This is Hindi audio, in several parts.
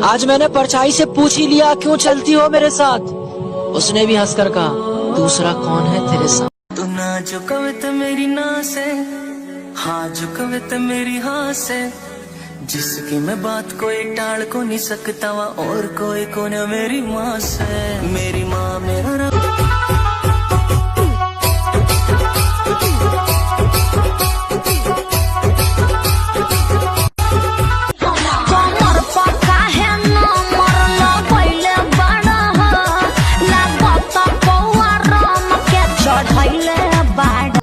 आज मैंने परछाई से पूछ ही लिया क्यों चलती हो मेरे साथ। उसने भी हंसकर कहा दूसरा कौन है तेरे साथ। तू ना जो कवित मेरी ना से, हाँ जो कवित मेरी हाँ से, जिसकी मैं बात कोई टाल को नहीं सकता वा और कोई को न मेरी माँ से। मेरी माँ मेरा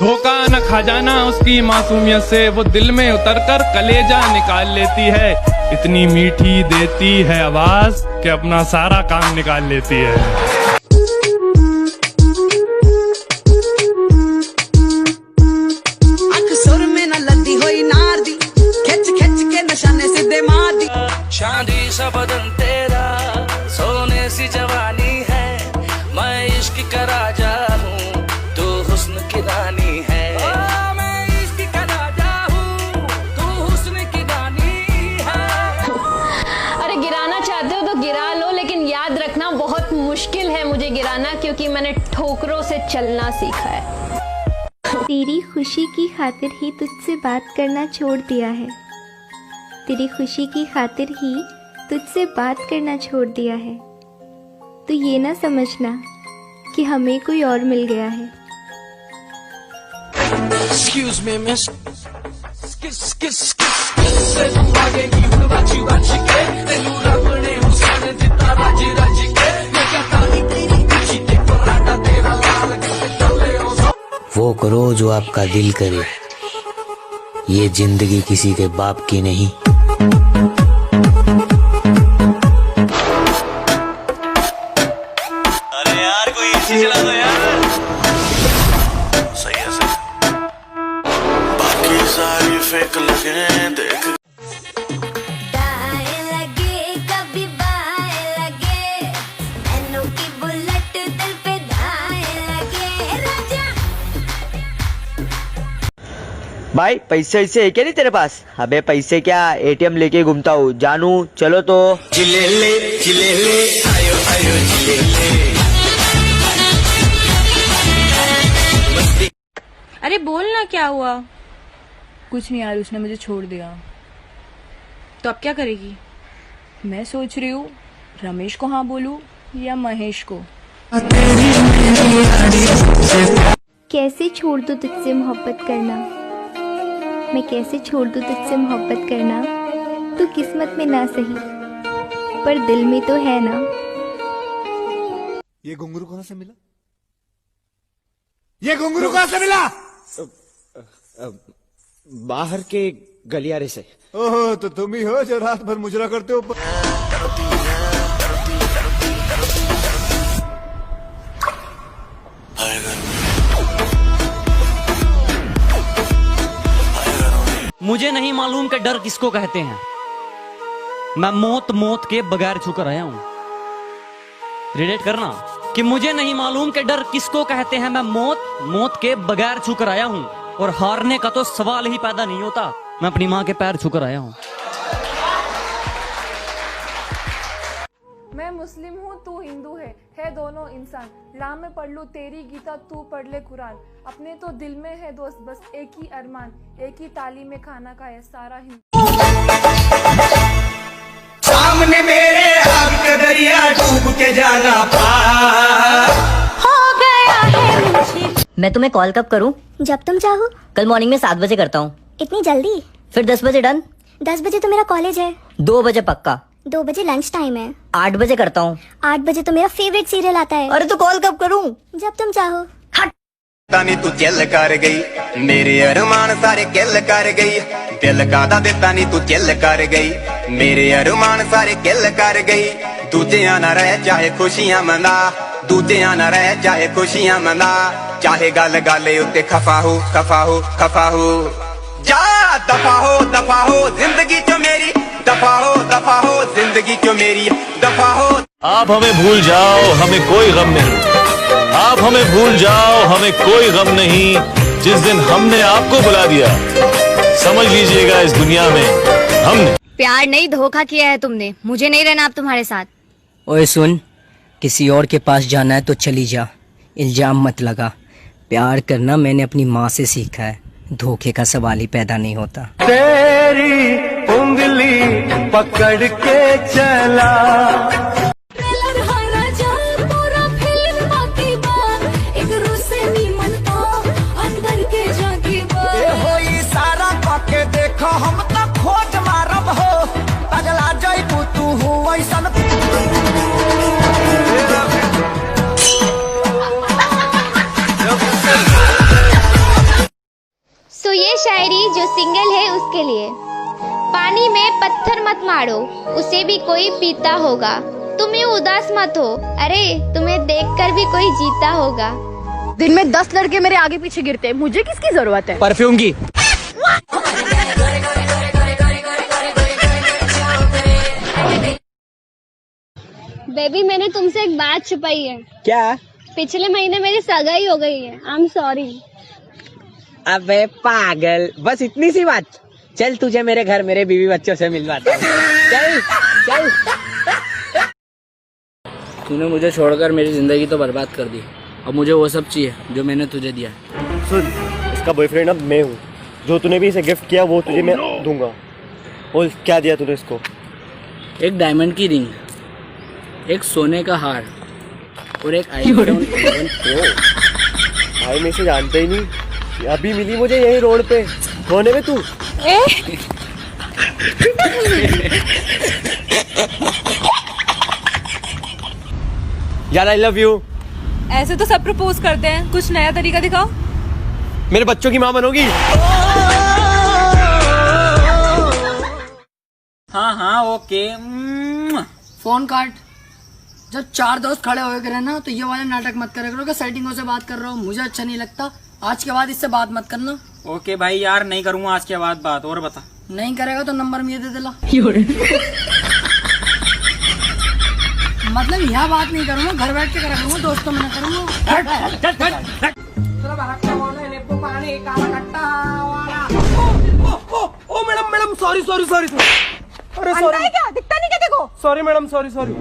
धोखा न खजाना उसकी मासूमियत से, वो दिल में उतरकर कलेजा निकाल लेती है। इतनी मीठी देती है आवाज कि अपना सारा काम निकाल लेती है। सुर में न लद्दी हुई नार दी, खिच खिच के नशाने से दे मार दी। चांदी सा बदन तेरा, सोने सी जवानी है, मैं इश्क का राजा हूँ, तू हुस्न की रानी है। मैं इश्क का राजा हूँ, तू हुस्न की रानी है। अरे गिराना चाहते हो तो गिरा लो, लेकिन याद रखना बहुत मुश्किल है मुझे गिराना, क्योंकि मैंने ठोकरों से चलना सीखा है। तेरी खुशी की खातिर ही तुझसे बात करना छोड़ दिया है। तेरी खुशी की खातिर ही तुझसे बात करना छोड़ दिया है। तो ये ना समझना कि हमें कोई और मिल गया है। Excuse me, miss. वो करो जो आपका दिल करे, ये जिंदगी किसी के बाप की नहीं। अरे यार कोई एसी चला दो यार। सही है सही। बाकी सारी फेक लगे देख। भाई पैसे ऐसे है क्या नहीं तेरे पास? अबे पैसे क्या, एटीएम लेके घूमता हूँ, जानू चलो तो। चिलेले चिलेले आयो आयो चिलेले। अरे बोल ना क्या हुआ? कुछ नहीं यार, उसने मुझे छोड़ दिया। तो अब क्या करेगी? मैं सोच रही हूँ रमेश को हाँ बोलूँ या महेश को। कैसे छोड़ दूँ तुझसे मोहब्बत करना, मैं कैसे छोड़ दूँ तुझसे मोहब्बत करना। तू किस्मत में ना सही पर दिल में तो है ना। ये घुंघरू कहाँ से मिला? ये घुंघरू कहाँ से मिला? बाहर के गलियारे से। ओहो, तो तुम ही हो जो रात भर मुजरा करते हो। मुझे नहीं मालूम कि डर किसको कहते हैं, मैं मौत मौत के बगैर छूकर आया हूं। रिलेट करना कि मुझे नहीं मालूम कि डर किसको कहते हैं, मैं मौत मौत के बगैर छूकर आया हूं। और हारने का तो सवाल ही पैदा नहीं होता, मैं अपनी माँ के पैर छूकर आया हूं। मैं मुस्लिम हूँ, तू हिंदू है दोनों इंसान। ला में पढ़ लूँ तेरी गीता, तू पढ़ ले कुरान। अपने तो दिल में है दोस्त बस एक ही अरमान, एक ही थाली में खाना खाए सारा हिंदू। सामने मेरे आग का दरिया डूब के जाना पार हो गया है मुझे। मैं तुम्हें कॉल कब करूं? जब तुम चाहो। कल मॉर्निंग में 7 बजे करता हूँ। इतनी जल्दी? फिर 10 बजे डन। 10 बजे तो मेरा कॉलेज है। 2 बजे पक्का। 2 बजे लंच टाइम है। 8 बजे करता हूँ। 8 बजे तो मेरा फेवरेट सीरियल आता है। अरे तो कॉल कब करूं? जब तुम चाहो। तानी तू चिल कर गई, मेरे अरमान सारे किल कर गई। दिल का दा देता नी तू चिल कर गई, मेरे अरमान सारे किल कर गई। दूजिया ना रह चाहे खुशियां मना, दूजिया ना रह चाहे खुशियां मना। चाहे गल गल उत्ते खफा हो खफा हो खफा हो। जा दफा हो जिंदगी चो मेरी, दफा हो जिंदगी चो मेरी, दफा हो। आप हमें भूल जाओ हमें कोई गम नहीं, आप हमें भूल जाओ हमें कोई गम नहीं। जिस दिन हमने आपको बुला दिया, समझ लीजिएगा इस दुनिया में हमने प्यार नहीं धोखा किया है तुमने, मुझे नहीं रहना अब तुम्हारे साथ। ओए सुन, किसी और के पास जाना है तो चली जा, इल्जाम मत लगा। प्यार करना मैंने अपनी माँ से सीखा है, धोखे का सवाल ही पैदा नहीं होता। तेरी उंगली पकड़ के चला देखो हम तो खोज मारब हो, पगला जाइबू तू हो ऐसन। सो ये शायरी जो सिंगल है उसके लिए। पानी में पत्थर मत मारो, उसे भी कोई पीता होगा। तुम यूं उदास मत हो, अरे तुम्हें देखकर भी कोई जीता होगा। दिन में 10 लड़के मेरे आगे पीछे गिरते हैं, मुझे किसकी जरूरत है? परफ्यूम की। बेबी मैंने तुमसे एक बात छुपाई है। क्या? पिछले महीने मेरी सगाई हो गई है, आई एम सॉरी। अबे पागल, बस इतनी सी बात। चल तुझे मेरे घर मेरे बीवी बच्चों से मिलवाता हूँ। चल चल। तूने मुझे छोड़कर मेरी जिंदगी तो बर्बाद कर दी, अब मुझे वो सब चाहिए जो मैंने तुझे दिया। सुन, इसका बॉयफ्रेंड अब मैं हूँ, जो तूने भी इसे गिफ्ट किया वो तुझे मैं दूंगा। और क्या दिया तूने इसको? एक डायमंड की रिंग, एक सोने का हार और एक आईफोन 11 प्रो। भाई मैं इसे जानता ही नहीं, अभी मिली मुझे यही रोड पे। कौन है बे तू? यार आई लव यू। ऐसे तो सब प्रपोज करते हैं, कुछ नया तरीका दिखाओ। मेरे बच्चों की माँ बनोगी? हाँ हाँ ओके। फोन काट। जब 4 दोस्त खड़े हुए करे ना तो ये वाले नाटक मत करे करो कि सेटिंगों से बात कर रहा हूँ, मुझे अच्छा नहीं लगता। आज के बाद इससे बात मत करना। ओके भाई यार, नहीं करूँगा आज के बाद बात। और बता। नहीं करेगा तो नंबर मुझे दे देला। मतलब यह बात नहीं करूँगा, घर बैठ के करा करूँगा, दोस्तों में ना करूँगा। ओ मैडम सॉरी। अरे सॉरी। क्या दिखता नहीं क्या? देखो। Sorry madam, sorry. Sorry.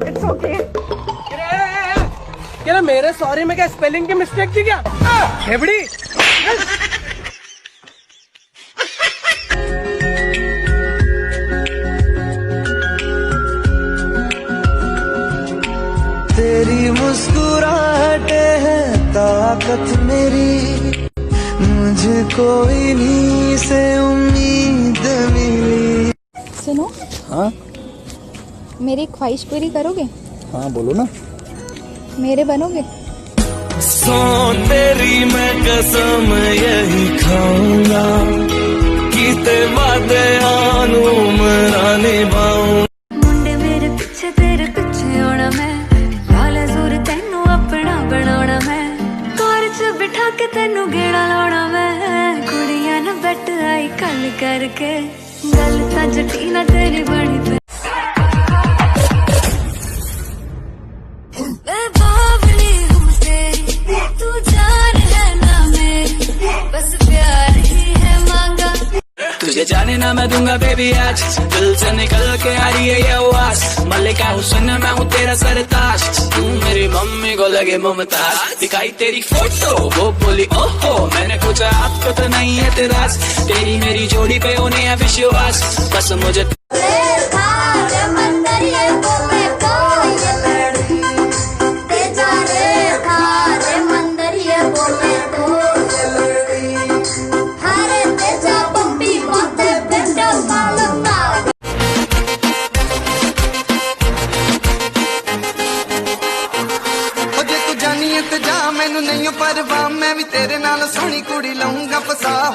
It's okay. क्या मेरे सॉरी में क्या स्पेलिंग की मिस्टेक थी क्या? हेबड़ी। तेरी मुस्कुराहटे है ताकत मेरी, मुझे कोई नहीं से उम्मीद मिली। सुनो। हाँ मेरी ख्वाहिश पूरी करोगे? हाँ बोलो ना। मेरे बनोगे? तेरी मैं कसम यही खाऊंगा कि ते वादे आनू मना निभाऊं। मुंडे मेरे पीछे होना मैं, लाल जोर तेनू अपना बनाना मैं, कार च बिठा के तेनू गेड़ा लाना मैं, कुड़ियां ना बैठ आई कल करके, गल ता जटी ना तेरी बनी पे। तुझे जाने ना मैं दूंगा बेबी आज, दिल से निकल के आ रही है ये आवाज, मल्लिका हुसैन मैं हूँ तेरा सरताज, तू मेरी मम्मी को लगे मुमताज, दिखाई तेरी फोटो वो बोली ओहो, मैंने पूछा आपको तो नहीं है तेराज, तेरी मेरी जोड़ी पे होने है विश्वास, बस मुझे मैनू नहीं परवाह, मैं भी तेरे नाल सोहनी कुड़ी लाऊंगा फसा।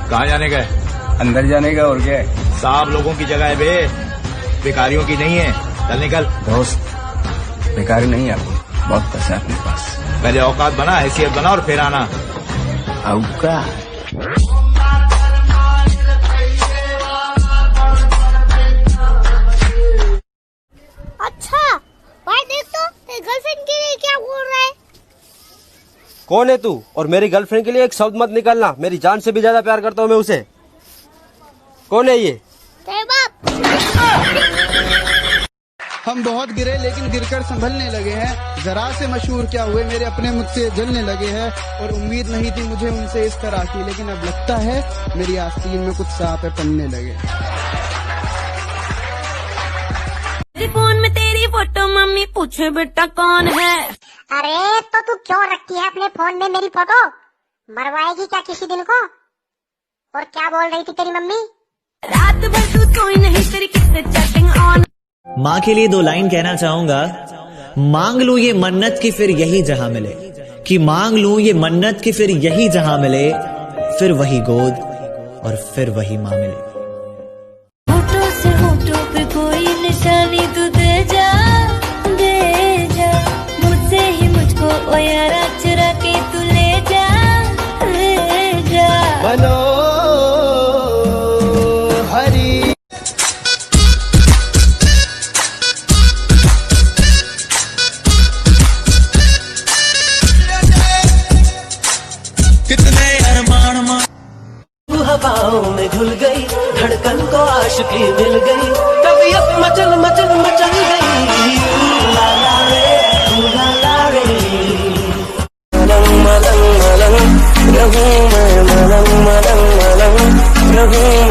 कहाँ जाने का है? अंदर जाने का। और क्या है? साहब लोगों की जगह है बे, बेकारियों की नहीं है। चल निकल। दोस्त बेकारी नहीं है, बहुत पैसा है अपने पास। पहले औकात बना, हैसियत बना और फिर आना। औकात? अच्छा भाई देख तो तेरी गर्लफ्रेंड के लिए क्या बोल रहा है। कौन है तू? और मेरी गर्लफ्रेंड के लिए एक शब्द मत निकालना, मेरी जान से भी ज्यादा प्यार करता हूँ मैं उसे। कौन है ये? तेरे बाप। हम बहुत गिरे लेकिन गिरकर संभलने लगे हैं, जरा से मशहूर क्या हुए मेरे अपने मुझसे जलने लगे हैं, और उम्मीद नहीं थी मुझे उनसे इस तरह की, लेकिन अब लगता है मेरी आस्तीन में कुछ सांप पलने लगे। मेरे फोन में तेरी फोटो मम्मी पूछे बेटा कौन है। अरे तो तू क्यों रखती है अपने फोन में मेरी फोटो? मरवाएगी क्या किसी दिन को? और क्या बोल रही थी तेरी मम्मी? रात भर तू सोई नहीं, तेरी किससे चैटिंग ऑन। माँ के लिए 2 लाइन कहना चाहूंगा। मांग लूं ये मन्नत की फिर यही जहां मिले, कि मांग लूं ये मन्नत की फिर यही जहां मिले, फिर वही गोद और फिर वही माँ मिले। होठों से होठों पे कोई निशानी तू दे जा मुझसे ही मुझको ओ यारा चुरा के तू ले जा बनो हरी। कितने अरमान तू हवाओं में घुल गई, धड़कन को आशिकी मिल गई, तबीयत मचल मचल मचल गई। ला ला रे, ला ला रे। मलंग मलंग मलंग रहूं मैं, मलंग मलंग मलंग रहूं